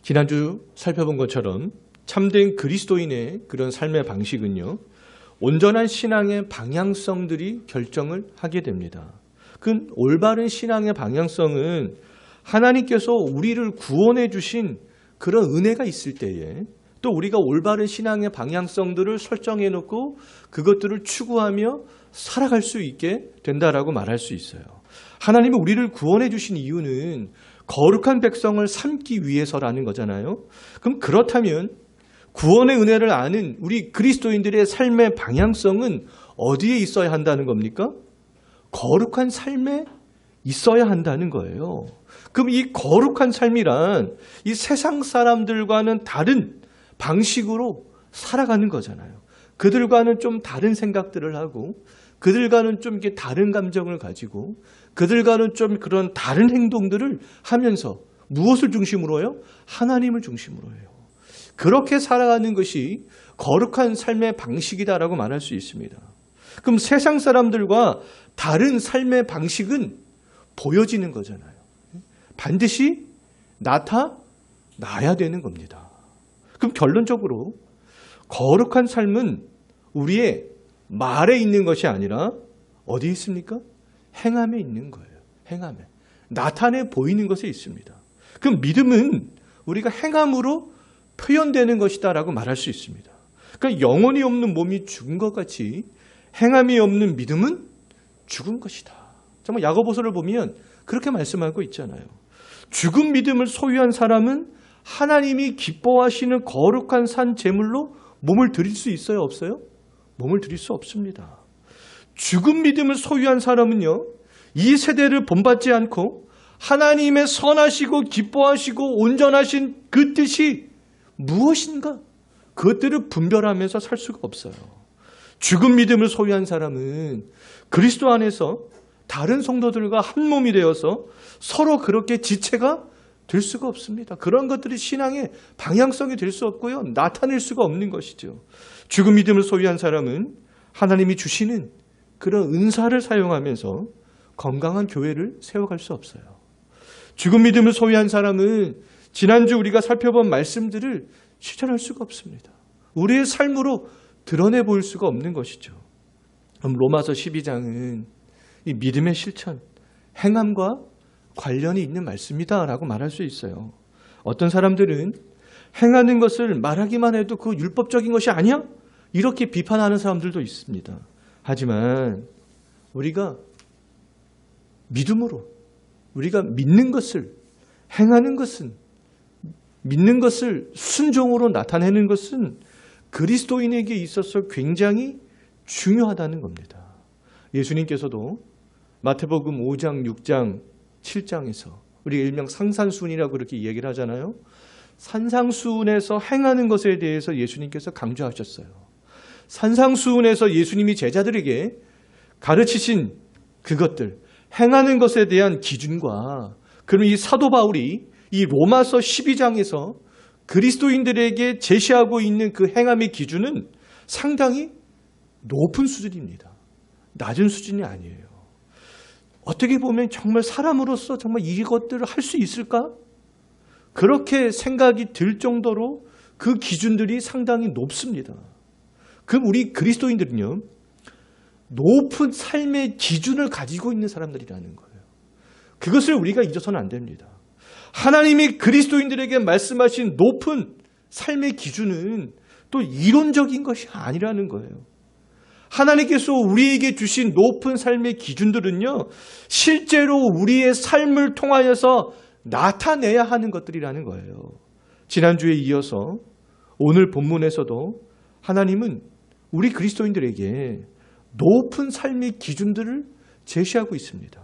지난주 살펴본 것처럼 참된 그리스도인의 그런 삶의 방식은요, 온전한 신앙의 방향성들이 결정을 하게 됩니다. 그 올바른 신앙의 방향성은 하나님께서 우리를 구원해 주신 그런 은혜가 있을 때에 또 우리가 올바른 신앙의 방향성들을 설정해 놓고 그것들을 추구하며 살아갈 수 있게 된다라고 말할 수 있어요. 하나님이 우리를 구원해 주신 이유는 거룩한 백성을 삼기 위해서라는 거잖아요. 그럼 그렇다면 구원의 은혜를 아는 우리 그리스도인들의 삶의 방향성은 어디에 있어야 한다는 겁니까? 거룩한 삶에 있어야 한다는 거예요. 그럼 이 거룩한 삶이란 이 세상 사람들과는 다른 방식으로 살아가는 거잖아요. 그들과는 좀 다른 생각들을 하고 그들과는 좀 이렇게 다른 감정을 가지고 그들과는 좀 그런 다른 행동들을 하면서 무엇을 중심으로요? 하나님을 중심으로 해요. 그렇게 살아가는 것이 거룩한 삶의 방식이다라고 말할 수 있습니다. 그럼 세상 사람들과 다른 삶의 방식은 보여지는 거잖아요. 반드시 나타나야 되는 겁니다. 그럼 결론적으로 거룩한 삶은 우리의 말에 있는 것이 아니라 어디에 있습니까? 행함에 있는 거예요. 행함에. 나타내 보이는 것에 있습니다. 그럼 믿음은 우리가 행함으로 표현되는 것이다라고 말할 수 있습니다. 그러니까 영혼이 없는 몸이 죽은 것 같이 행함이 없는 믿음은 죽은 것이다. 정말 야고보서를 보면 그렇게 말씀하고 있잖아요. 죽은 믿음을 소유한 사람은 하나님이 기뻐하시는 거룩한 산 제물로 몸을 드릴 수 있어요? 없어요? 몸을 드릴 수 없습니다. 죽은 믿음을 소유한 사람은요, 이 세대를 본받지 않고 하나님의 선하시고 기뻐하시고 온전하신 그 뜻이 무엇인가? 그것들을 분별하면서 살 수가 없어요. 죽은 믿음을 소유한 사람은 그리스도 안에서 다른 성도들과 한 몸이 되어서 서로 그렇게 지체가 될 수가 없습니다. 그런 것들이 신앙의 방향성이 될 수 없고요. 나타낼 수가 없는 것이죠. 죽은 믿음을 소유한 사람은 하나님이 주시는 그런 은사를 사용하면서 건강한 교회를 세워갈 수 없어요. 죽은 믿음을 소유한 사람은 지난주 우리가 살펴본 말씀들을 실천할 수가 없습니다. 우리의 삶으로 드러내 보일 수가 없는 것이죠. 그럼 로마서 12장은 이 믿음의 실천, 행함과 관련이 있는 말씀이다라고 말할 수 있어요. 어떤 사람들은 행하는 것을 말하기만 해도 그 율법적인 것이 아니야? 이렇게 비판하는 사람들도 있습니다. 하지만 우리가 믿음으로 우리가 믿는 것을 행하는 것은 믿는 것을 순종으로 나타내는 것은 그리스도인에게 있어서 굉장히 중요하다는 겁니다. 예수님께서도 마태복음 5장, 6장, 7장에서 우리가 일명 상산수훈이라고 그렇게 얘기를 하잖아요. 산상수훈에서 행하는 것에 대해서 예수님께서 강조하셨어요. 산상수훈에서 예수님이 제자들에게 가르치신 그것들, 행하는 것에 대한 기준과 그럼 이 사도 바울이 이 로마서 12장에서 그리스도인들에게 제시하고 있는 그 행함의 기준은 상당히 높은 수준입니다. 낮은 수준이 아니에요. 어떻게 보면 정말 사람으로서 정말 이것들을 할 수 있을까? 그렇게 생각이 들 정도로 그 기준들이 상당히 높습니다. 그럼 우리 그리스도인들은요, 높은 삶의 기준을 가지고 있는 사람들이라는 거예요. 그것을 우리가 잊어서는 안 됩니다. 하나님이 그리스도인들에게 말씀하신 높은 삶의 기준은 또 이론적인 것이 아니라는 거예요. 하나님께서 우리에게 주신 높은 삶의 기준들은요, 실제로 우리의 삶을 통하여서 나타내야 하는 것들이라는 거예요. 지난주에 이어서 오늘 본문에서도 하나님은 우리 그리스도인들에게 높은 삶의 기준들을 제시하고 있습니다.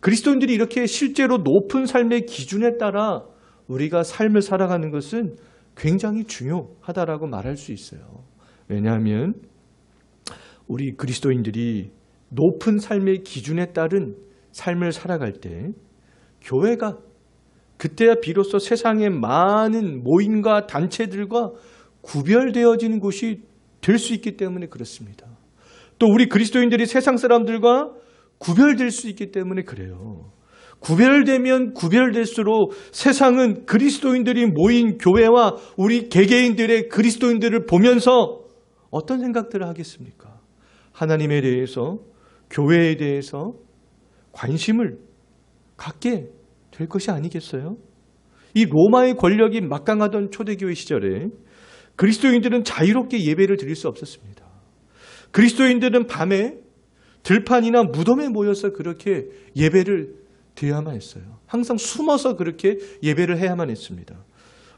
그리스도인들이 이렇게 실제로 높은 삶의 기준에 따라 우리가 삶을 살아가는 것은 굉장히 중요하다라고 말할 수 있어요. 왜냐하면 우리 그리스도인들이 높은 삶의 기준에 따른 삶을 살아갈 때 교회가 그때야 비로소 세상의 많은 모임과 단체들과 구별되어지는 곳이 될 수 있기 때문에 그렇습니다. 또 우리 그리스도인들이 세상 사람들과 구별될 수 있기 때문에 그래요. 구별되면 구별될수록 세상은 그리스도인들이 모인 교회와 우리 개개인들의 그리스도인들을 보면서 어떤 생각들을 하겠습니까? 하나님에 대해서, 교회에 대해서 관심을 갖게 될 것이 아니겠어요? 이 로마의 권력이 막강하던 초대교회 시절에 그리스도인들은 자유롭게 예배를 드릴 수 없었습니다. 그리스도인들은 밤에 들판이나 무덤에 모여서 그렇게 예배를 드려야만 했어요. 항상 숨어서 그렇게 예배를 해야만 했습니다.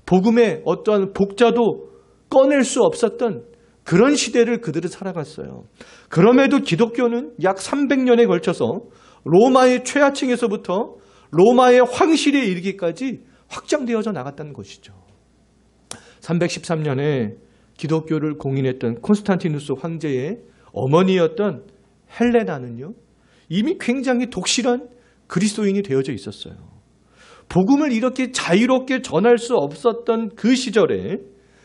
복음의 어떠한 복자도 꺼낼 수 없었던 그런 시대를 그들은 살아갔어요. 그럼에도 기독교는 약 300년에 걸쳐서 로마의 최하층에서부터 로마의 황실에 이르기까지 확장되어져 나갔다는 것이죠. 313년에 기독교를 공인했던 콘스탄티누스 황제의 어머니였던 헬레나는요, 이미 굉장히 독실한 그리스도인이 되어져 있었어요. 복음을 이렇게 자유롭게 전할 수 없었던 그 시절에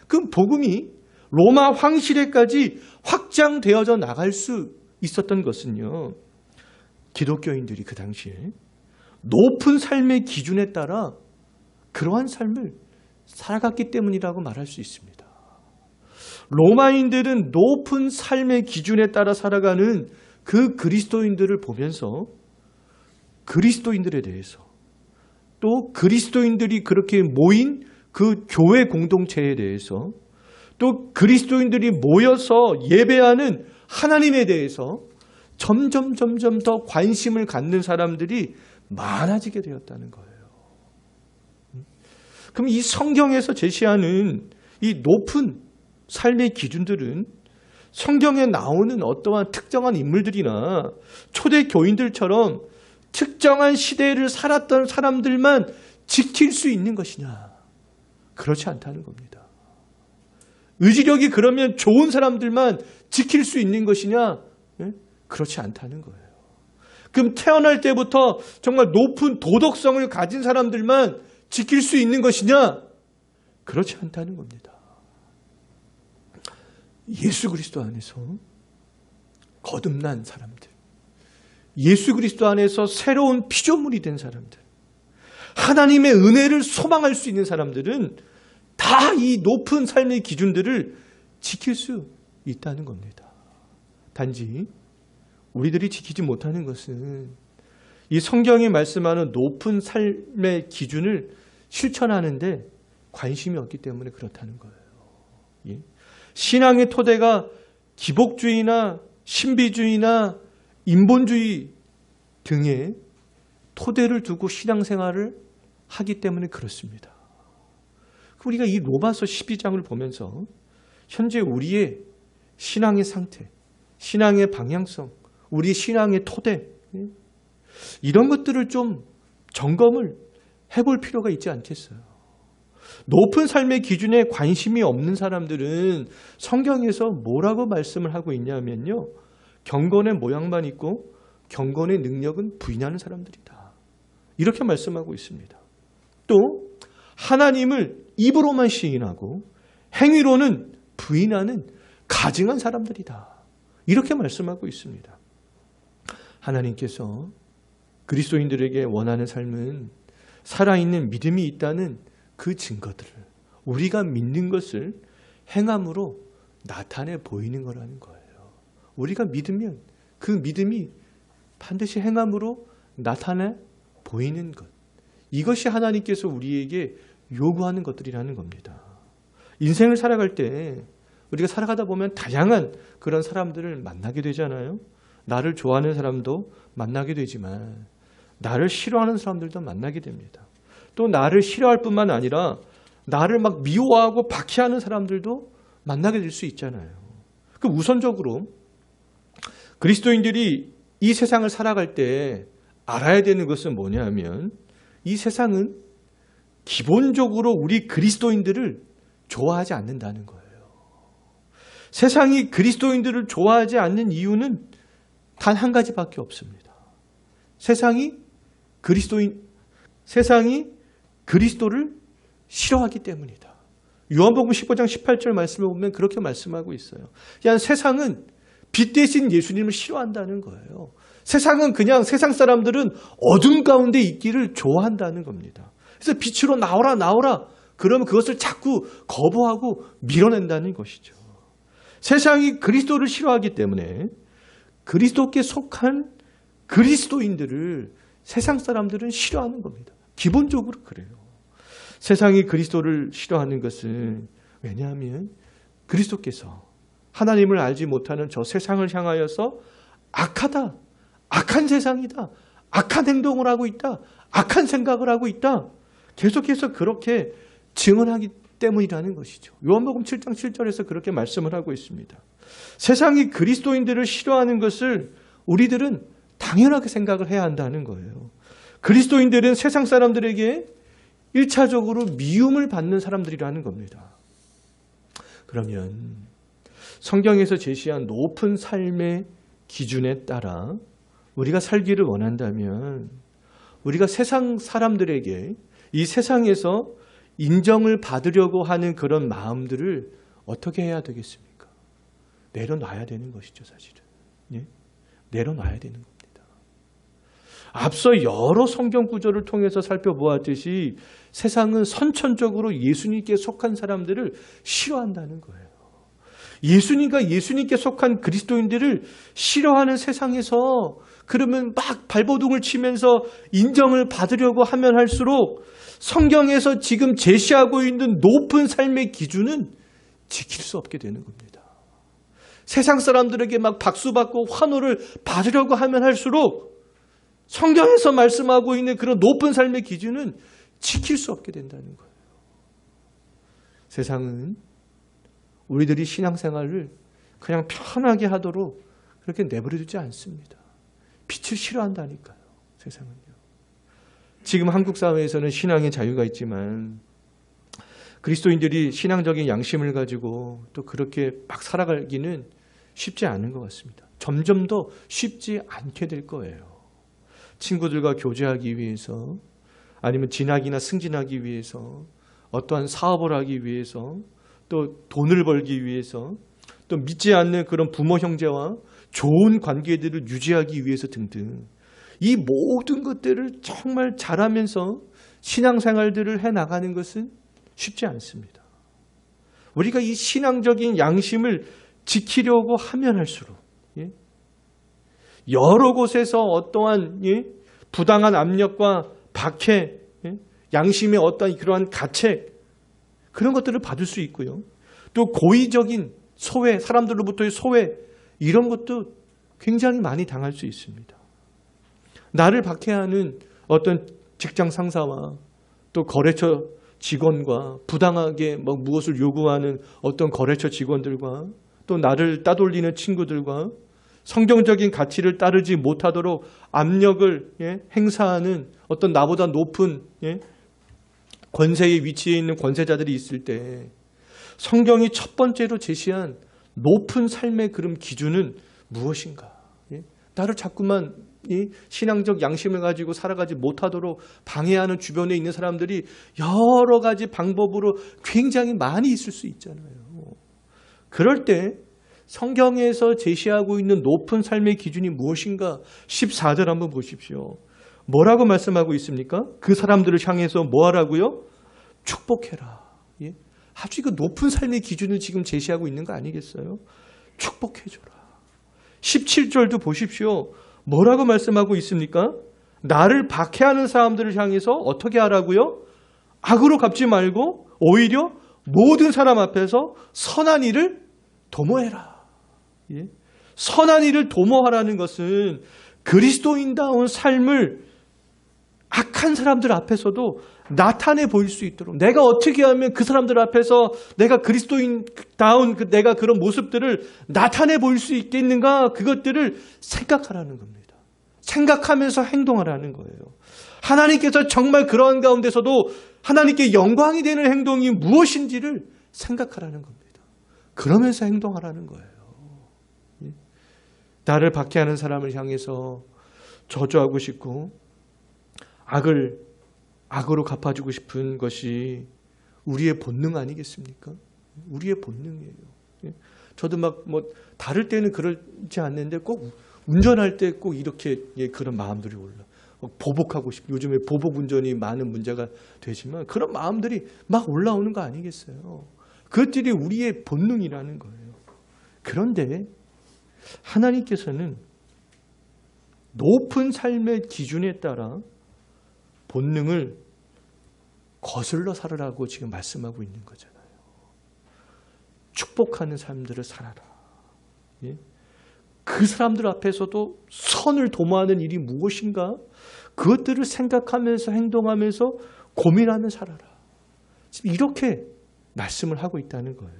그 복음이 로마 황실에까지 확장되어져 나갈 수 있었던 것은요, 기독교인들이 그 당시에 높은 삶의 기준에 따라 그러한 삶을 살아갔기 때문이라고 말할 수 있습니다. 로마인들은 높은 삶의 기준에 따라 살아가는 그 그리스도인들을 보면서 그리스도인들에 대해서, 또 그리스도인들이 그렇게 모인 그 교회 공동체에 대해서, 또 그리스도인들이 모여서 예배하는 하나님에 대해서 점점 더 관심을 갖는 사람들이 많아지게 되었다는 거예요. 그럼 이 성경에서 제시하는 이 높은 삶의 기준들은 성경에 나오는 어떠한 특정한 인물들이나 초대 교인들처럼 특정한 시대를 살았던 사람들만 지킬 수 있는 것이냐? 그렇지 않다는 겁니다. 의지력이 그러면 좋은 사람들만 지킬 수 있는 것이냐? 그렇지 않다는 거예요. 그럼 태어날 때부터 정말 높은 도덕성을 가진 사람들만 지킬 수 있는 것이냐? 그렇지 않다는 겁니다. 예수 그리스도 안에서 거듭난 사람들, 예수 그리스도 안에서 새로운 피조물이 된 사람들, 하나님의 은혜를 소망할 수 있는 사람들은 다 이 높은 삶의 기준들을 지킬 수 있다는 겁니다. 단지 우리들이 지키지 못하는 것은 이 성경이 말씀하는 높은 삶의 기준을 실천하는데 관심이 없기 때문에 그렇다는 거예요. 예? 신앙의 토대가 기복주의나 신비주의나 인본주의 등의 토대를 두고 신앙생활을 하기 때문에 그렇습니다. 우리가 이 로마서 12장을 보면서 현재 우리의 신앙의 상태, 신앙의 방향성, 우리 신앙의 토대, 이런 것들을 좀 점검을 해볼 필요가 있지 않겠어요? 높은 삶의 기준에 관심이 없는 사람들은 성경에서 뭐라고 말씀을 하고 있냐면요, 경건의 모양만 있고 경건의 능력은 부인하는 사람들이다, 이렇게 말씀하고 있습니다. 또 하나님을 입으로만 시인하고 행위로는 부인하는 가증한 사람들이다, 이렇게 말씀하고 있습니다. 하나님께서 그리스도인들에게 원하는 삶은 살아있는 믿음이 있다는 그 증거들을, 우리가 믿는 것을 행함으로 나타내 보이는 거라는 거예요. 우리가 믿으면 그 믿음이 반드시 행함으로 나타내 보이는 것, 이것이 하나님께서 우리에게 요구하는 것들이라는 겁니다. 인생을 살아갈 때 우리가 살아가다 보면 다양한 그런 사람들을 만나게 되잖아요. 나를 좋아하는 사람도 만나게 되지만 나를 싫어하는 사람들도 만나게 됩니다. 또 나를 싫어할 뿐만 아니라 나를 막 미워하고 박해하는 사람들도 만나게 될 수 있잖아요. 그 우선적으로 그리스도인들이 이 세상을 살아갈 때 알아야 되는 것은 뭐냐면, 이 세상은 기본적으로 우리 그리스도인들을 좋아하지 않는다는 거예요. 세상이 그리스도인들을 좋아하지 않는 이유는 단 한 가지밖에 없습니다. 세상이 그리스도를 싫어하기 때문이다. 요한복음 15장 18절 말씀을 보면 그렇게 말씀하고 있어요. 세상은 빛 대신 예수님을 싫어한다는 거예요. 세상은 그냥 세상 사람들은 어둠 가운데 있기를 좋아한다는 겁니다. 그래서 빛으로 나오라 나오라 그러면 그것을 자꾸 거부하고 밀어낸다는 것이죠. 세상이 그리스도를 싫어하기 때문에 그리스도께 속한 그리스도인들을 세상 사람들은 싫어하는 겁니다. 기본적으로 그래요. 세상이 그리스도를 싫어하는 것은 왜냐하면 그리스도께서 하나님을 알지 못하는 저 세상을 향하여서 악하다, 악한 세상이다, 악한 행동을 하고 있다, 악한 생각을 하고 있다, 계속해서 그렇게 증언하기 때문이라는 것이죠. 요한복음 7장 7절에서 그렇게 말씀을 하고 있습니다. 세상이 그리스도인들을 싫어하는 것을 우리들은 당연하게 생각을 해야 한다는 거예요. 그리스도인들은 세상 사람들에게 1차적으로 미움을 받는 사람들이라는 겁니다. 그러면 성경에서 제시한 높은 삶의 기준에 따라 우리가 살기를 원한다면 우리가 세상 사람들에게 이 세상에서 인정을 받으려고 하는 그런 마음들을 어떻게 해야 되겠습니까? 내려놔야 되는 것이죠, 사실은. 예? 내려놔야 되는 겁니다. 앞서 여러 성경 구절을 통해서 살펴보았듯이 세상은 선천적으로 예수님께 속한 사람들을 싫어한다는 거예요. 예수님과 예수님께 속한 그리스도인들을 싫어하는 세상에서 그러면 막 발버둥을 치면서 인정을 받으려고 하면 할수록 성경에서 지금 제시하고 있는 높은 삶의 기준은 지킬 수 없게 되는 겁니다. 세상 사람들에게 막 박수받고 환호를 받으려고 하면 할수록 성경에서 말씀하고 있는 그런 높은 삶의 기준은 지킬 수 없게 된다는 거예요. 세상은 우리들이 신앙생활을 그냥 편하게 하도록 그렇게 내버려두지 않습니다. 빛을 싫어한다니까요. 세상은요. 지금 한국 사회에서는 신앙의 자유가 있지만 그리스도인들이 신앙적인 양심을 가지고 또 그렇게 막 살아가기는 쉽지 않은 것 같습니다. 점점 더 쉽지 않게 될 거예요. 친구들과 교제하기 위해서 아니면 진학이나 승진하기 위해서 어떠한 사업을 하기 위해서 또 돈을 벌기 위해서 또 믿지 않는 그런 부모 형제와 좋은 관계들을 유지하기 위해서 등등 이 모든 것들을 정말 잘하면서 신앙생활들을 해나가는 것은 쉽지 않습니다. 우리가 이 신앙적인 양심을 지키려고 하면 할수록 여러 곳에서 어떠한 부당한 압력과 박해, 양심의 어떠한 그러한 가책 그런 것들을 받을 수 있고요. 또 고의적인 소외, 사람들로부터의 소외 이런 것도 굉장히 많이 당할 수 있습니다. 나를 박해하는 어떤 직장 상사와 또 거래처 직원과 부당하게 무엇을 요구하는 어떤 거래처 직원들과 또 나를 따돌리는 친구들과 성경적인 가치를 따르지 못하도록 압력을 행사하는 어떤 나보다 높은 권세의 위치에 있는 권세자들이 있을 때 성경이 첫 번째로 제시한 높은 삶의 그런 기준은 무엇인가? 나를 자꾸만 신앙적 양심을 가지고 살아가지 못하도록 방해하는 주변에 있는 사람들이 여러 가지 방법으로 굉장히 많이 있을 수 있잖아요. 그럴 때 성경에서 제시하고 있는 높은 삶의 기준이 무엇인가? 14절 한번 보십시오. 뭐라고 말씀하고 있습니까? 그 사람들을 향해서 뭐 하라고요? 축복해라. 아주 그 높은 삶의 기준을 지금 제시하고 있는 거 아니겠어요? 축복해줘라. 17절도 보십시오. 뭐라고 말씀하고 있습니까? 나를 박해하는 사람들을 향해서 어떻게 하라고요? 악으로 갚지 말고 오히려 모든 사람 앞에서 선한 일을 도모해라. 선한 일을 도모하라는 것은 그리스도인다운 삶을 악한 사람들 앞에서도 나타내 보일 수 있도록 내가 어떻게 하면 그 사람들 앞에서 내가 그리스도인다운 내가 그런 모습들을 나타내 보일 수 있겠는가 그것들을 생각하라는 겁니다. 생각하면서 행동하라는 거예요. 하나님께서 정말 그러한 가운데서도 하나님께 영광이 되는 행동이 무엇인지를 생각하라는 겁니다. 그러면서 행동하라는 거예요. 나를 박해하는 사람을 향해서 저주하고 싶고 악으로 갚아주고 싶은 것이 우리의 본능 아니겠습니까? 우리의 본능이에요. 저도 막 뭐 다를 때는 그렇지 않는데 꼭 운전할 때 꼭 이렇게 그런 마음들이 올라. 보복하고 싶고 요즘에 보복 운전이 많은 문제가 되지만 그런 마음들이 막 올라오는 거 아니겠어요? 그것들이 우리의 본능이라는 거예요. 그런데 하나님께서는 높은 삶의 기준에 따라 본능을 거슬러 살으라고 지금 말씀하고 있는 거잖아요. 축복하는 삶들을 살아라. 예? 그 사람들 앞에서도 선을 도모하는 일이 무엇인가? 그것들을 생각하면서 행동하면서 고민하며 살아라. 지금 이렇게 말씀을 하고 있다는 거예요.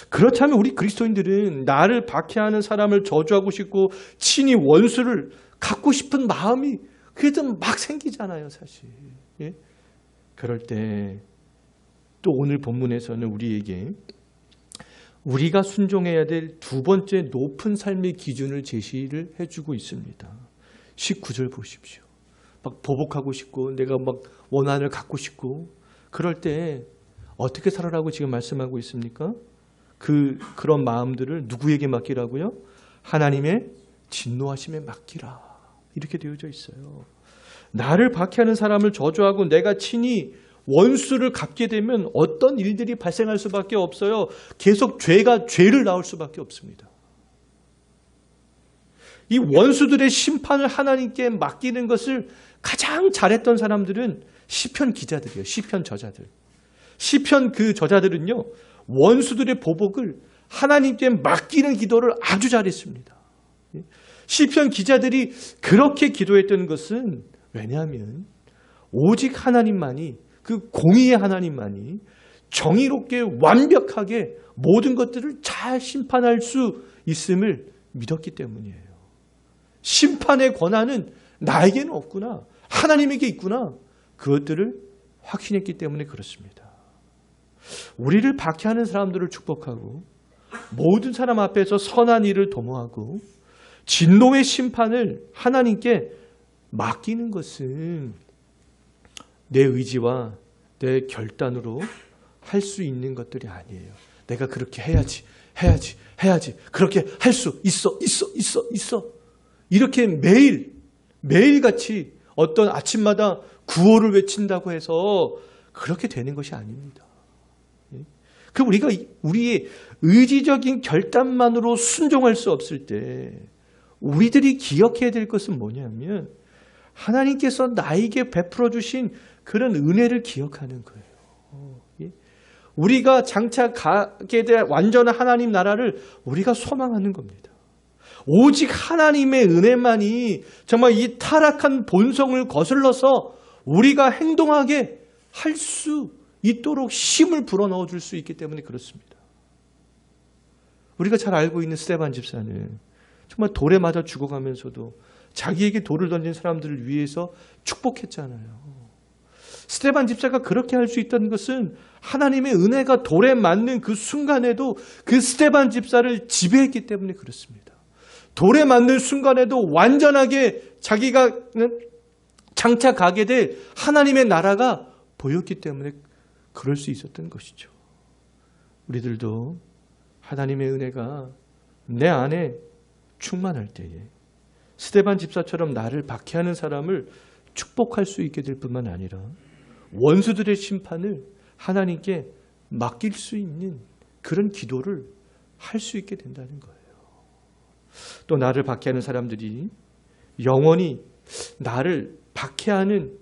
그렇다면 우리 그리스도인들은 나를 박해하는 사람을 저주하고 싶고 친히 원수를 갖고 싶은 마음이 그래도 막 생기잖아요, 사실. 예? 그럴 때 또 오늘 본문에서는 우리에게 우리가 순종해야 될 두 번째 높은 삶의 기준을 제시를 해주고 있습니다. 19절 보십시오. 막 보복하고 싶고 내가 막 원한을 갖고 싶고 그럴 때 어떻게 살아라고 지금 말씀하고 있습니까? 그런 마음들을 누구에게 맡기라고요? 하나님의 진노하심에 맡기라. 이렇게 되어져 있어요. 나를 박해하는 사람을 저주하고 내가 친히 원수를 갚게 되면 어떤 일들이 발생할 수밖에 없어요. 계속 죄를 낳을 수밖에 없습니다. 이 원수들의 심판을 하나님께 맡기는 것을 가장 잘했던 사람들은 시편 기자들이에요. 시편 저자들. 시편 그 저자들은요. 원수들의 보복을 하나님께 맡기는 기도를 아주 잘했습니다. 시편 기자들이 그렇게 기도했던 것은 왜냐하면 오직 하나님만이 그 공의의 하나님만이 정의롭게 완벽하게 모든 것들을 잘 심판할 수 있음을 믿었기 때문이에요. 심판의 권한은 나에게는 없구나. 하나님에게 있구나. 그것들을 확신했기 때문에 그렇습니다. 우리를 박해하는 사람들을 축복하고 모든 사람 앞에서 선한 일을 도모하고 진노의 심판을 하나님께 맡기는 것은 내 의지와 내 결단으로 할 수 있는 것들이 아니에요. 내가 그렇게 해야지. 그렇게 할 수 있어. 이렇게 매일같이 어떤 아침마다 구호를 외친다고 해서 그렇게 되는 것이 아닙니다. 그럼 우리가 우리의 의지적인 결단만으로 순종할 수 없을 때 우리들이 기억해야 될 것은 뭐냐면 하나님께서 나에게 베풀어 주신 그런 은혜를 기억하는 거예요. 우리가 장차 가게 될 완전한 하나님 나라를 우리가 소망하는 겁니다. 오직 하나님의 은혜만이 정말 이 타락한 본성을 거슬러서 우리가 행동하게 할 수 있도록 힘을 불어넣어 줄 수 있기 때문에 그렇습니다. 우리가 잘 알고 있는 스데반 집사는 정말 돌에 맞아 죽어가면서도 자기에게 돌을 던진 사람들을 위해서 축복했잖아요. 스데반 집사가 그렇게 할 수 있다는 것은 하나님의 은혜가 돌에 맞는 그 순간에도 그 스데반 집사를 지배했기 때문에 그렇습니다. 돌에 맞는 순간에도 완전하게 자기가 장차 가게 될 하나님의 나라가 보였기 때문에 그럴 수 있었던 것이죠. 우리들도 하나님의 은혜가 내 안에 충만할 때에 스데반 집사처럼 나를 박해하는 사람을 축복할 수 있게 될 뿐만 아니라 원수들의 심판을 하나님께 맡길 수 있는 그런 기도를 할 수 있게 된다는 거예요. 또 나를 박해하는 사람들이 영원히 나를 박해하는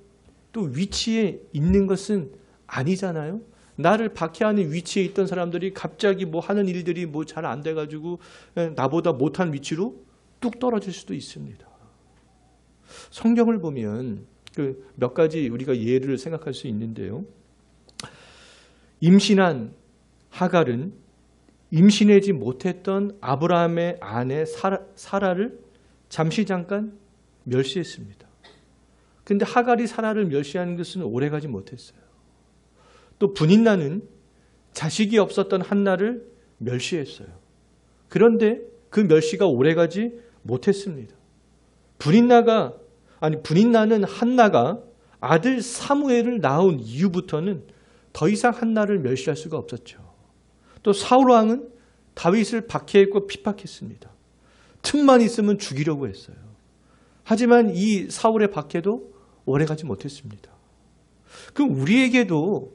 또 위치에 있는 것은 아니잖아요. 나를 박해하는 위치에 있던 사람들이 갑자기 뭐 하는 일들이 뭐 잘 안 돼가지고 나보다 못한 위치로 뚝 떨어질 수도 있습니다. 성경을 보면 몇 가지 우리가 예를 생각할 수 있는데요. 임신한 하갈은 임신하지 못했던 아브라함의 아내 사라를 잠깐 멸시했습니다. 그런데 하갈이 사라를 멸시하는 것은 오래가지 못했어요. 또 분인나는 자식이 없었던 한나를 멸시했어요. 그런데 그 멸시가 오래가지 못했습니다. 분인나는 한나가 아들 사무엘을 낳은 이후부터는 더 이상 한나를 멸시할 수가 없었죠. 또 사울 왕은 다윗을 박해했고 핍박했습니다. 틈만 있으면 죽이려고 했어요. 하지만 이 사울의 박해도 오래가지 못했습니다. 그럼 우리에게도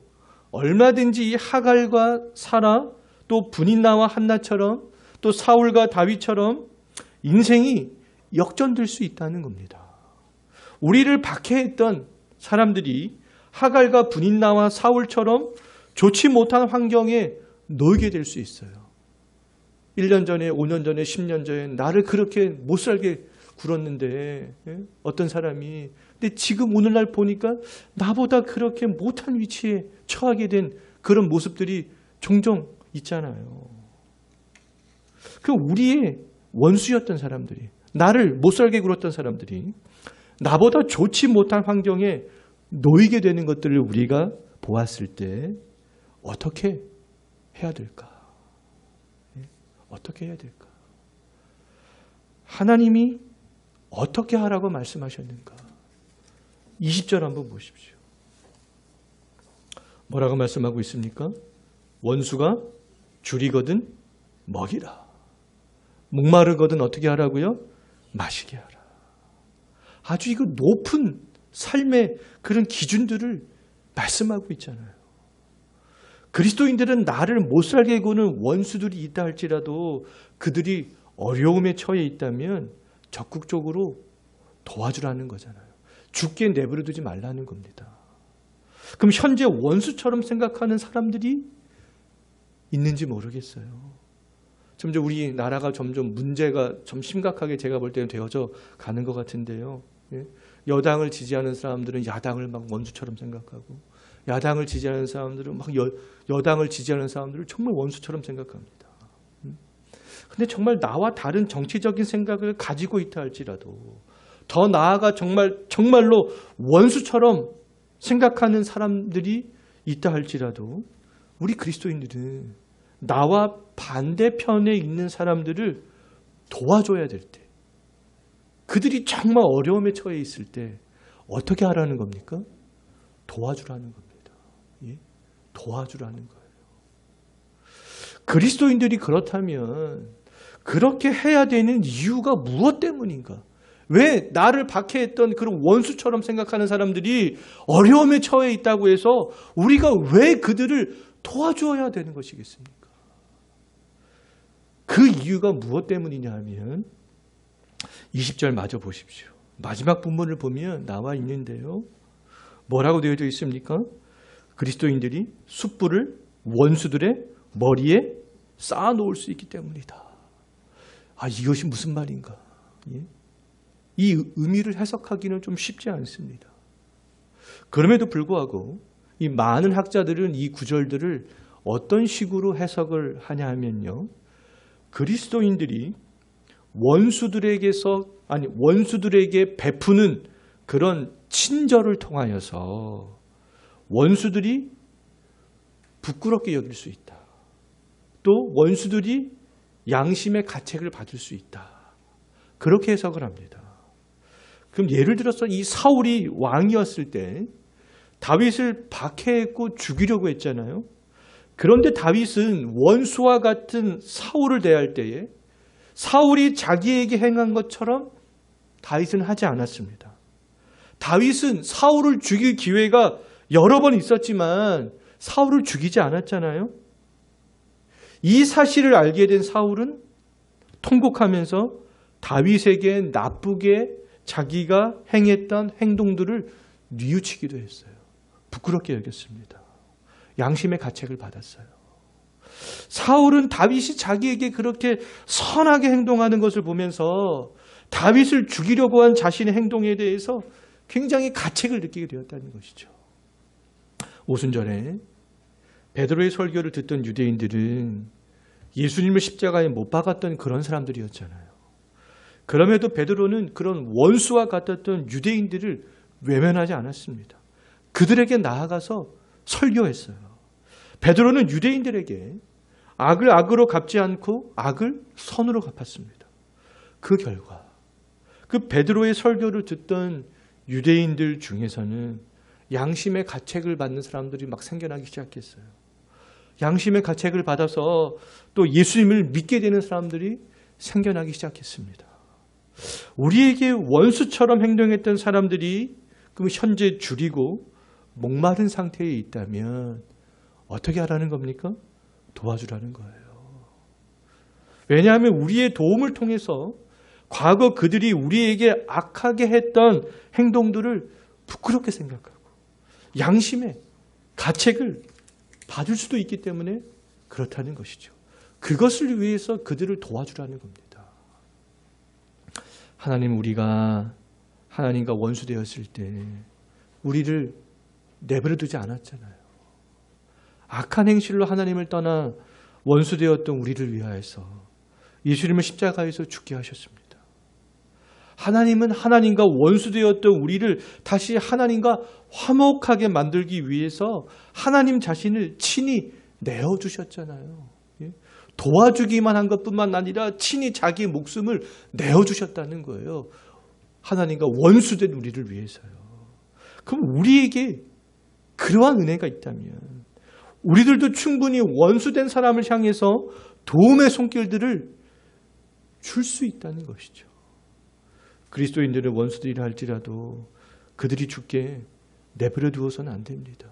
얼마든지 이 하갈과 사라, 또 브닌나와 한나처럼, 또 사울과 다윗처럼 인생이 역전될 수 있다는 겁니다. 우리를 박해했던 사람들이 하갈과 브닌나와 사울처럼 좋지 못한 환경에 놓이게 될 수 있어요. 1년 전에, 5년 전에, 10년 전에 나를 그렇게 못살게 굴었는데 어떤 사람이, 근데 지금 오늘날 보니까 나보다 그렇게 못한 위치에 처하게 된 그런 모습들이 종종 있잖아요. 그 우리의 원수였던 사람들이, 나를 못살게 굴었던 사람들이 나보다 좋지 못한 환경에 놓이게 되는 것들을 우리가 보았을 때 어떻게 해야 될까? 어떻게 해야 될까? 하나님이 어떻게 하라고 말씀하셨는가? 20절 한번 보십시오. 뭐라고 말씀하고 있습니까? 원수가 줄이거든 먹이라. 목마르거든 어떻게 하라고요? 마시게 하라. 아주 이거 높은 삶의 그런 기준들을 말씀하고 있잖아요. 그리스도인들은 나를 못살게 구는 원수들이 있다 할지라도 그들이 어려움에 처해 있다면 적극적으로 도와주라는 거잖아요. 죽게 내버려 두지 말라는 겁니다. 그럼 현재 원수처럼 생각하는 사람들이 있는지 모르겠어요. 점점 우리나라가 점점 문제가 좀 심각하게 제가 볼 때는 되어져 가는 것 같은데요. 여당을 지지하는 사람들은 야당을 막 원수처럼 생각하고, 야당을 지지하는 사람들은 막 여당을 지지하는 사람들을 정말 원수처럼 생각합니다. 근데 정말 나와 다른 정치적인 생각을 가지고 있다 할지라도, 더 나아가 정말로 원수처럼 생각하는 사람들이 있다 할지라도 우리 그리스도인들은 나와 반대편에 있는 사람들을 도와줘야 될 때, 그들이 정말 어려움에 처해 있을 때 어떻게 하라는 겁니까? 도와주라는 겁니다. 예? 도와주라는 거예요. 그리스도인들이 그렇다면 그렇게 해야 되는 이유가 무엇 때문인가? 왜 나를 박해했던 그런 원수처럼 생각하는 사람들이 어려움에 처해 있다고 해서 우리가 왜 그들을 도와줘야 되는 것이겠습니까? 그 이유가 무엇 때문이냐 하면 20절 마저 보십시오. 마지막 본문을 보면 나와 있는데요. 뭐라고 되어져 있습니까? 그리스도인들이 숯불을 원수들의 머리에 쌓아놓을 수 있기 때문이다. 아, 이것이 무슨 말인가? 예? 이 의미를 해석하기는 좀 쉽지 않습니다. 그럼에도 불구하고 이 많은 학자들은 이 구절들을 어떤 식으로 해석을 하냐 하면요. 그리스도인들이 원수들에게 베푸는 그런 친절을 통하여서 원수들이 부끄럽게 여길 수 있다. 또 원수들이 양심의 가책을 받을 수 있다. 그렇게 해석을 합니다. 그럼 예를 들어서 이 사울이 왕이었을 때 다윗을 박해했고 죽이려고 했잖아요. 그런데 다윗은 원수와 같은 사울을 대할 때에 사울이 자기에게 행한 것처럼 다윗은 하지 않았습니다. 다윗은 사울을 죽일 기회가 여러 번 있었지만 사울을 죽이지 않았잖아요. 이 사실을 알게 된 사울은 통곡하면서 다윗에게 나쁘게 자기가 행했던 행동들을 뉘우치기도 했어요. 부끄럽게 여겼습니다. 양심의 가책을 받았어요. 사울은 다윗이 자기에게 그렇게 선하게 행동하는 것을 보면서 다윗을 죽이려고 한 자신의 행동에 대해서 굉장히 가책을 느끼게 되었다는 것이죠. 오순절에 베드로의 설교를 듣던 유대인들은 예수님을 십자가에 못 박았던 그런 사람들이었잖아요. 그럼에도 베드로는 그런 원수와 같았던 유대인들을 외면하지 않았습니다. 그들에게 나아가서 설교했어요. 베드로는 유대인들에게 악을 악으로 갚지 않고 악을 선으로 갚았습니다. 그 결과 그 베드로의 설교를 듣던 유대인들 중에서는 양심의 가책을 받는 사람들이 막 생겨나기 시작했어요. 양심의 가책을 받아서 또 예수님을 믿게 되는 사람들이 생겨나기 시작했습니다. 우리에게 원수처럼 행동했던 사람들이 그럼 현재 줄이고 목마른 상태에 있다면 어떻게 하라는 겁니까? 도와주라는 거예요. 왜냐하면 우리의 도움을 통해서 과거 그들이 우리에게 악하게 했던 행동들을 부끄럽게 생각하고 양심의 가책을 받을 수도 있기 때문에 그렇다는 것이죠. 그것을 위해서 그들을 도와주라는 겁니다. 하나님, 우리가 하나님과 원수되었을 때 우리를 내버려 두지 않았잖아요. 악한 행실로 하나님을 떠나 원수되었던 우리를 위하여서 예수님을 십자가에서 죽게 하셨습니다. 하나님은 하나님과 원수되었던 우리를 다시 하나님과 화목하게 만들기 위해서 하나님 자신을 친히 내어주셨잖아요. 도와주기만 한 것뿐만 아니라 친히 자기의 목숨을 내어주셨다는 거예요. 하나님과 원수된 우리를 위해서요. 그럼 우리에게 그러한 은혜가 있다면 우리들도 충분히 원수된 사람을 향해서 도움의 손길들을 줄 수 있다는 것이죠. 그리스도인들은 원수들이라 할지라도 그들이 죽게 내버려 두어서는 안 됩니다.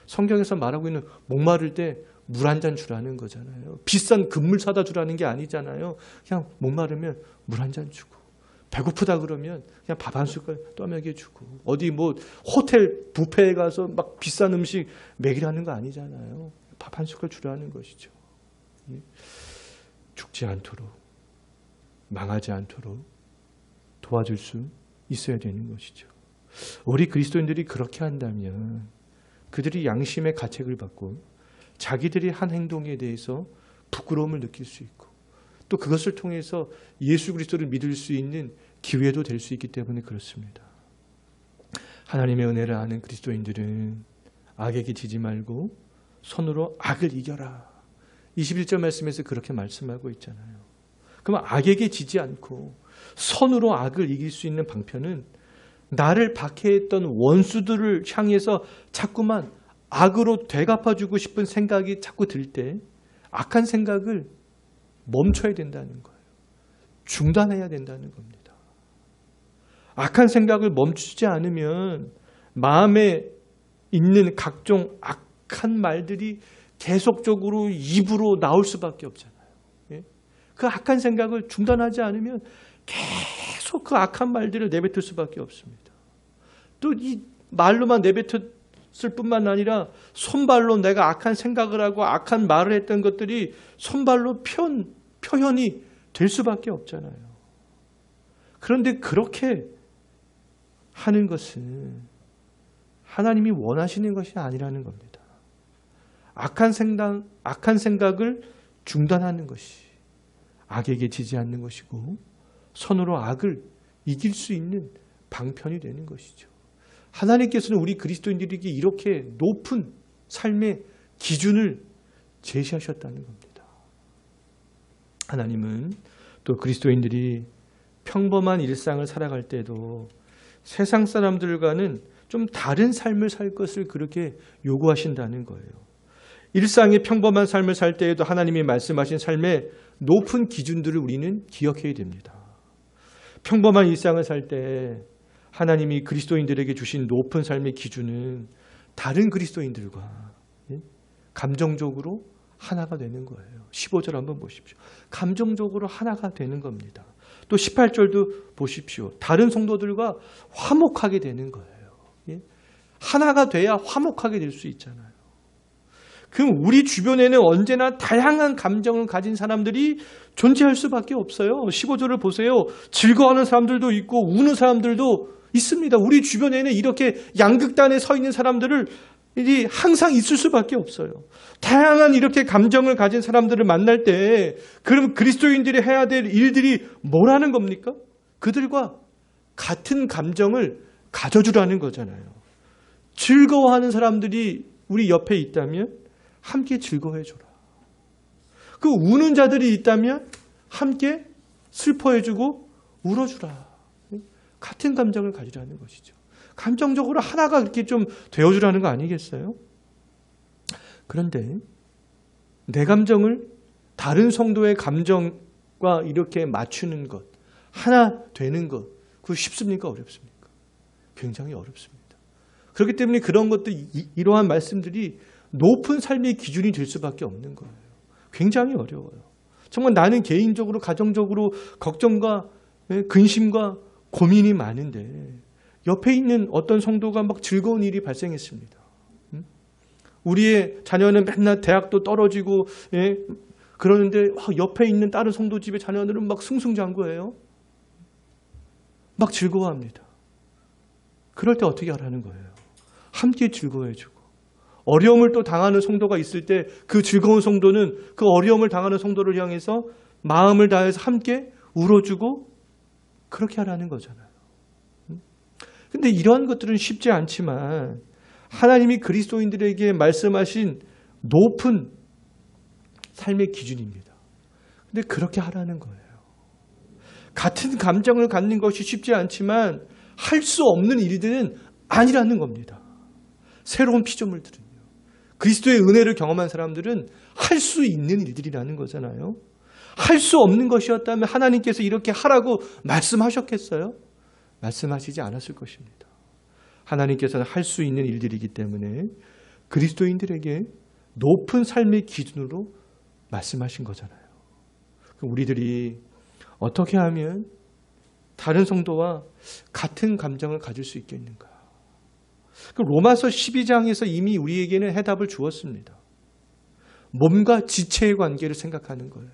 성경에서 말하고 있는 목마를 때 물 한 잔 주라는 거잖아요. 비싼 금물 사다 주라는 게 아니잖아요. 그냥 목마르면 물 한 잔 주고, 배고프다 그러면 그냥 밥 한 숟갈 떠먹여 주고, 어디 뭐 호텔 뷔페에 가서 막 비싼 음식 먹이라는 거 아니잖아요. 밥 한 숟갈 주라는 것이죠. 죽지 않도록, 망하지 않도록 도와줄 수 있어야 되는 것이죠. 우리 그리스도인들이 그렇게 한다면 그들이 양심의 가책을 받고 자기들이 한 행동에 대해서 부끄러움을 느낄 수 있고 또 그것을 통해서 예수 그리스도를 믿을 수 있는 기회도 될 수 있기 때문에 그렇습니다. 하나님의 은혜를 아는 그리스도인들은 악에게 지지 말고 손으로 악을 이겨라. 21절 말씀에서 그렇게 말씀하고 있잖아요. 그럼 악에게 지지 않고 손으로 악을 이길 수 있는 방편은 나를 박해했던 원수들을 향해서 자꾸만 악으로 되갚아주고 싶은 생각이 자꾸 들 때 악한 생각을 멈춰야 된다는 거예요. 중단해야 된다는 겁니다. 악한 생각을 멈추지 않으면 마음에 있는 각종 악한 말들이 계속적으로 입으로 나올 수밖에 없잖아요. 그 악한 생각을 중단하지 않으면 계속 그 악한 말들을 내뱉을 수밖에 없습니다. 또 이 말로만 내뱉었을 뿐만 아니라 손발로 내가 악한 생각을 하고 악한 말을 했던 것들이 손발로 표현이 될 수밖에 없잖아요. 그런데 그렇게 하는 것은 하나님이 원하시는 것이 아니라는 겁니다. 악한 생각을 중단하는 것이 악에게 지지 않는 것이고 손으로 악을 이길 수 있는 방편이 되는 것이죠. 하나님께서는 우리 그리스도인들에게 이렇게 높은 삶의 기준을 제시하셨다는 겁니다. 하나님은 또 그리스도인들이 평범한 일상을 살아갈 때도 세상 사람들과는 좀 다른 삶을 살 것을 그렇게 요구하신다는 거예요. 일상의 평범한 삶을 살 때에도 하나님이 말씀하신 삶의 높은 기준들을 우리는 기억해야 됩니다. 평범한 일상을 살 때 하나님이 그리스도인들에게 주신 높은 삶의 기준은 다른 그리스도인들과 감정적으로 하나가 되는 거예요. 15절 한번 보십시오. 감정적으로 하나가 되는 겁니다. 또 18절도 보십시오. 다른 성도들과 화목하게 되는 거예요. 하나가 돼야 화목하게 될 수 있잖아요. 그럼 우리 주변에는 언제나 다양한 감정을 가진 사람들이 존재할 수밖에 없어요. 15절을 보세요. 즐거워하는 사람들도 있고 우는 사람들도 있습니다. 우리 주변에는 이렇게 양극단에 서 있는 사람들을 항상 있을 수밖에 없어요. 다양한 이렇게 감정을 가진 사람들을 만날 때 그럼 그리스도인들이 해야 될 일들이 뭐라는 겁니까? 그들과 같은 감정을 가져주라는 거잖아요. 즐거워하는 사람들이 우리 옆에 있다면 함께 즐거워해줘라. 그 우는 자들이 있다면 함께 슬퍼해주고 울어주라. 같은 감정을 가지라는 것이죠. 감정적으로 하나가 이렇게 좀 되어주라는 거 아니겠어요? 그런데 내 감정을 다른 성도의 감정과 이렇게 맞추는 것, 하나 되는 것, 그거 쉽습니까? 어렵습니까? 굉장히 어렵습니다. 그렇기 때문에 그런 것도 이러한 말씀들이 높은 삶의 기준이 될 수밖에 없는 거예요. 굉장히 어려워요. 정말 나는 개인적으로 가정적으로 걱정과 근심과 고민이 많은데 옆에 있는 어떤 성도가 막 즐거운 일이 발생했습니다. 우리의 자녀는 맨날 대학도 떨어지고 그러는데 옆에 있는 다른 성도 집의 자녀들은 막 승승장구해요. 막 즐거워합니다. 그럴 때 어떻게 하라는 거예요? 함께 즐거워해주고 어려움을 또 당하는 성도가 있을 때 그 즐거운 성도는 그 어려움을 당하는 성도를 향해서 마음을 다해서 함께 울어주고 그렇게 하라는 거잖아요. 근데 이러한 것들은 쉽지 않지만 하나님이 그리스도인들에게 말씀하신 높은 삶의 기준입니다. 근데 그렇게 하라는 거예요. 같은 감정을 갖는 것이 쉽지 않지만 할 수 없는 일들은 아니라는 겁니다. 새로운 피조물들은요. 그리스도의 은혜를 경험한 사람들은 할 수 있는 일들이라는 거잖아요. 할 수 없는 것이었다면 하나님께서 이렇게 하라고 말씀하셨겠어요? 말씀하시지 않았을 것입니다. 하나님께서는 할 수 있는 일들이기 때문에 그리스도인들에게 높은 삶의 기준으로 말씀하신 거잖아요. 그럼 우리들이 어떻게 하면 다른 성도와 같은 감정을 가질 수 있겠는가? 로마서 12장에서 이미 우리에게는 해답을 주었습니다. 몸과 지체의 관계를 생각하는 거예요.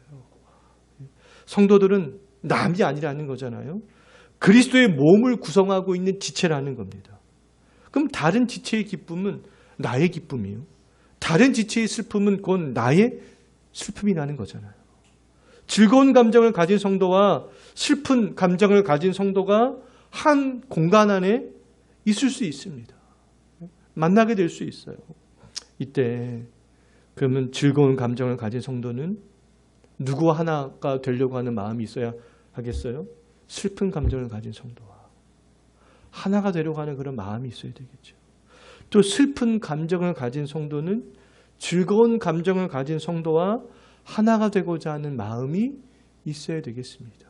성도들은 남이 아니라는 거잖아요. 그리스도의 몸을 구성하고 있는 지체라는 겁니다. 그럼 다른 지체의 기쁨은 나의 기쁨이요. 다른 지체의 슬픔은 그건 나의 슬픔이라는 거잖아요. 즐거운 감정을 가진 성도와 슬픈 감정을 가진 성도가 한 공간 안에 있을 수 있습니다. 만나게 될 수 있어요. 이때 그러면 즐거운 감정을 가진 성도는 누구와 하나가 되려고 하는 마음이 있어야 하겠어요? 슬픈 감정을 가진 성도와 하나가 되려고 하는 그런 마음이 있어야 되겠죠. 또 슬픈 감정을 가진 성도는 즐거운 감정을 가진 성도와 하나가 되고자 하는 마음이 있어야 되겠습니다.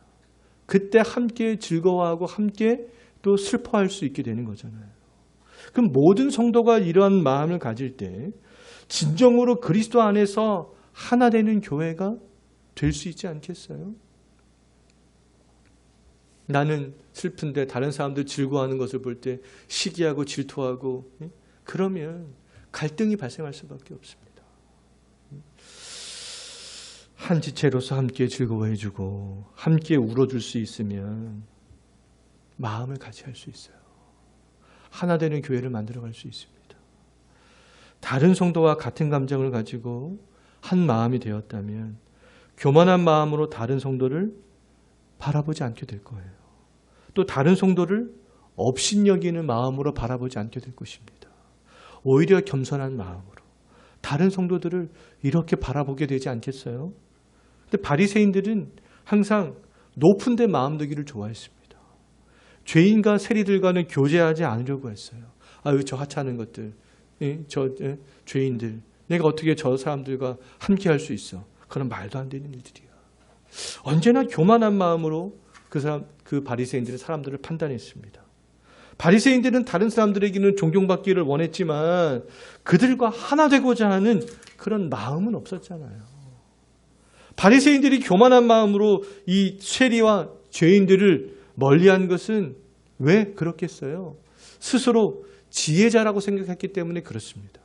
그때 함께 즐거워하고 함께 또 슬퍼할 수 있게 되는 거잖아요. 그럼 모든 성도가 이러한 마음을 가질 때 진정으로 그리스도 안에서 하나 되는 교회가 될 수 있지 않겠어요? 나는 슬픈데 다른 사람들 즐거워하는 것을 볼 때 시기하고 질투하고 그러면 갈등이 발생할 수밖에 없습니다. 한 지체로서 함께 즐거워해주고 함께 울어줄 수 있으면 마음을 같이 할 수 있어요. 하나 되는 교회를 만들어갈 수 있습니다. 다른 성도와 같은 감정을 가지고 한 마음이 되었다면 교만한 마음으로 다른 성도를 바라보지 않게 될 거예요. 또 다른 성도를 업신여기는 마음으로 바라보지 않게 될 것입니다. 오히려 겸손한 마음으로 다른 성도들을 이렇게 바라보게 되지 않겠어요? 근데 바리새인들은 항상 높은 데 마음 두기를 좋아했습니다. 죄인과 세리들과는 교제하지 않으려고 했어요. 아유, 저 하찮은 것들, 죄인들, 내가 어떻게 저 사람들과 함께 할 수 있어? 그런 말도 안 되는 일들이야. 언제나 교만한 마음으로 그 바리새인들은 사람들을 판단했습니다. 바리새인들은 다른 사람들에게는 존경받기를 원했지만 그들과 하나 되고자 하는 그런 마음은 없었잖아요. 바리새인들이 교만한 마음으로 이 세리와 죄인들을 멀리한 것은 왜 그렇겠어요? 스스로 지혜자라고 생각했기 때문에 그렇습니다.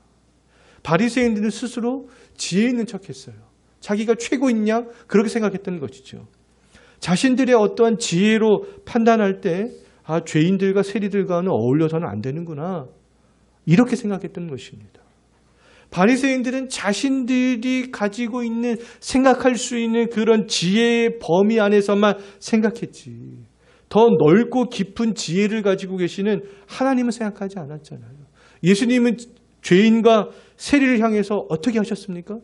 바리새인들은 스스로 지혜 있는 척했어요. 자기가 최고이냐? 그렇게 생각했던 것이죠. 자신들의 어떠한 지혜로 판단할 때 죄인들과 세리들과는 어울려서는 안 되는구나. 이렇게 생각했던 것입니다. 바리새인들은 자신들이 가지고 있는 생각할 수 있는 그런 지혜의 범위 안에서만 생각했지. 더 넓고 깊은 지혜를 가지고 계시는 하나님은 생각하지 않았잖아요. 예수님은 죄인과 세리를 향해서 어떻게 하셨습니까?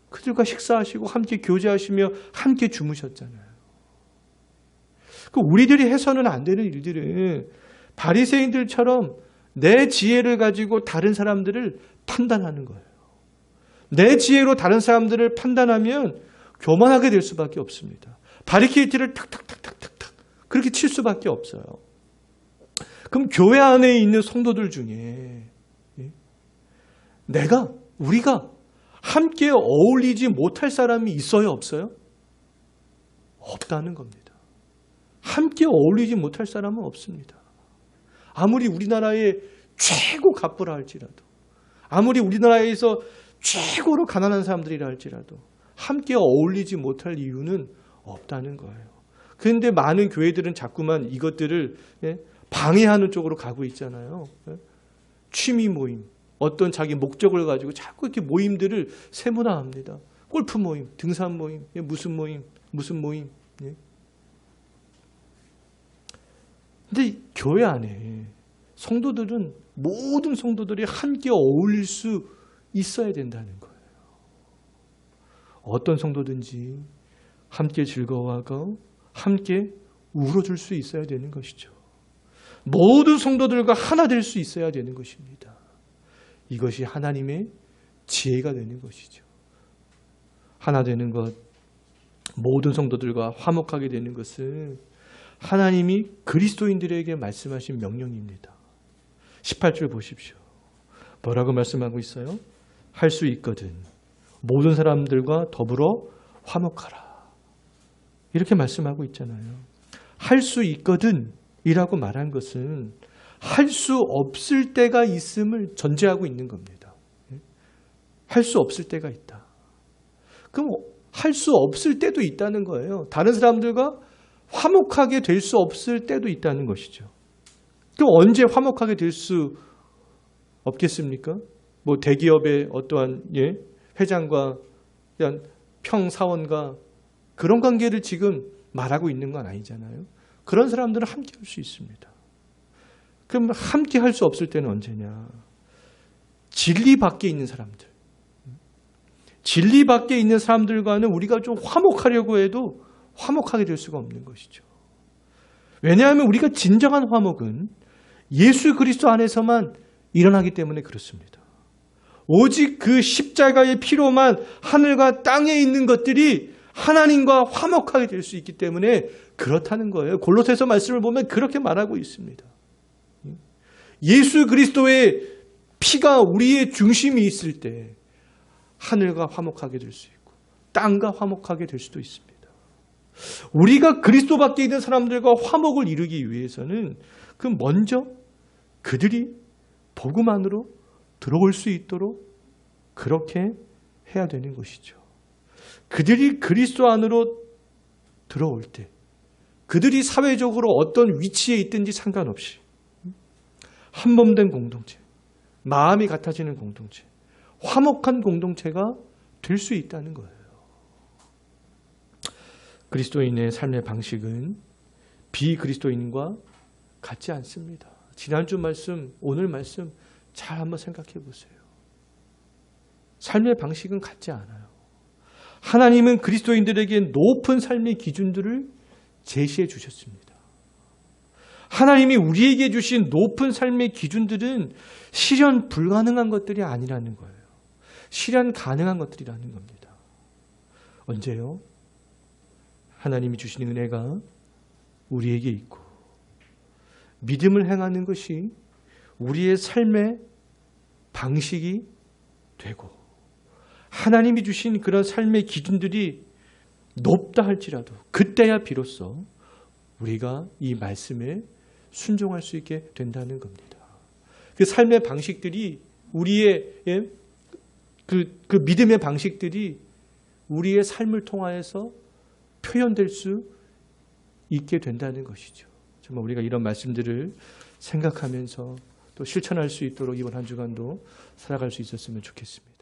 그들과 식사하시고 함께 교제하시며 함께 주무셨잖아요. 우리들이 해서는 안 되는 일들은 바리새인들처럼 내 지혜를 가지고 다른 사람들을 판단하는 거예요. 내 지혜로 다른 사람들을 판단하면 교만하게 될 수밖에 없습니다. 바리케이트를 탁탁탁탁탁탁 그렇게 칠 수밖에 없어요. 그럼 교회 안에 있는 성도들 중에 우리가 함께 어울리지 못할 사람이 있어요, 없어요? 없다는 겁니다. 함께 어울리지 못할 사람은 없습니다. 아무리 우리나라의 최고 갑부라 할지라도, 아무리 우리나라에서 최고로 가난한 사람들이라 할지라도 함께 어울리지 못할 이유는 없다는 거예요. 그런데 많은 교회들은 자꾸만 이것들을 방해하는 쪽으로 가고 있잖아요. 취미 모임, 어떤 자기 목적을 가지고 자꾸 이렇게 모임들을 세분화합니다. 골프 모임, 등산 모임, 무슨 모임. 근데 교회 안에 성도들은 모든 성도들이 함께 어울릴 수 있어야 된다는 거예요. 어떤 성도든지 함께 즐거워하고 함께 울어줄 수 있어야 되는 것이죠. 모든 성도들과 하나 될 수 있어야 되는 것입니다. 이것이 하나님의 지혜가 되는 것이죠. 하나 되는 것, 모든 성도들과 화목하게 되는 것은 하나님이 그리스도인들에게 말씀하신 명령입니다. 18절 보십시오. 뭐라고 말씀하고 있어요? 할 수 있거든 모든 사람들과 더불어 화목하라. 이렇게 말씀하고 있잖아요. 할 수 있거든 이라고 말한 것은 할 수 없을 때가 있음을 전제하고 있는 겁니다. 할 수 없을 때가 있다. 그럼 할 수 없을 때도 있다는 거예요. 다른 사람들과 화목하게 될 수 없을 때도 있다는 것이죠. 그럼 언제 화목하게 될 수 없겠습니까? 뭐 대기업의 어떠한 회장과 평사원과 그런 관계를 지금 말하고 있는 건 아니잖아요. 그런 사람들은 함께 할 수 있습니다. 그럼 함께 할 수 없을 때는 언제냐? 진리 밖에 있는 사람들. 진리 밖에 있는 사람들과는 우리가 좀 화목하려고 해도 화목하게 될 수가 없는 것이죠. 왜냐하면 우리가 진정한 화목은 예수 그리스도 안에서만 일어나기 때문에 그렇습니다. 오직 그 십자가의 피로만 하늘과 땅에 있는 것들이 하나님과 화목하게 될 수 있기 때문에 그렇다는 거예요. 골로새서 말씀을 보면 그렇게 말하고 있습니다. 예수 그리스도의 피가 우리의 중심이 있을 때 하늘과 화목하게 될 수 있고 땅과 화목하게 될 수도 있습니다. 우리가 그리스도 밖에 있는 사람들과 화목을 이루기 위해서는 먼저 그들이 복음 안으로 들어올 수 있도록 그렇게 해야 되는 것이죠. 그들이 그리스도 안으로 들어올 때 그들이 사회적으로 어떤 위치에 있든지 상관없이 한 몸 된 공동체, 마음이 같아지는 공동체, 화목한 공동체가 될 수 있다는 거예요. 그리스도인의 삶의 방식은 비그리스도인과 같지 않습니다. 지난주 말씀, 오늘 말씀 잘 한번 생각해 보세요. 삶의 방식은 같지 않아요. 하나님은 그리스도인들에게 높은 삶의 기준들을 제시해 주셨습니다. 하나님이 우리에게 주신 높은 삶의 기준들은 실현 불가능한 것들이 아니라는 거예요. 실현 가능한 것들이라는 겁니다. 언제요? 하나님이 주신 은혜가 우리에게 있고 믿음을 행하는 것이 우리의 삶의 방식이 되고 하나님이 주신 그런 삶의 기준들이 높다 할지라도 그때야 비로소 우리가 이 말씀에 순종할 수 있게 된다는 겁니다. 그 삶의 방식들이 우리의 그 믿음의 방식들이 우리의 삶을 통하여서 표현될 수 있게 된다는 것이죠. 정말 우리가 이런 말씀들을 생각하면서 또 실천할 수 있도록 이번 한 주간도 살아갈 수 있었으면 좋겠습니다.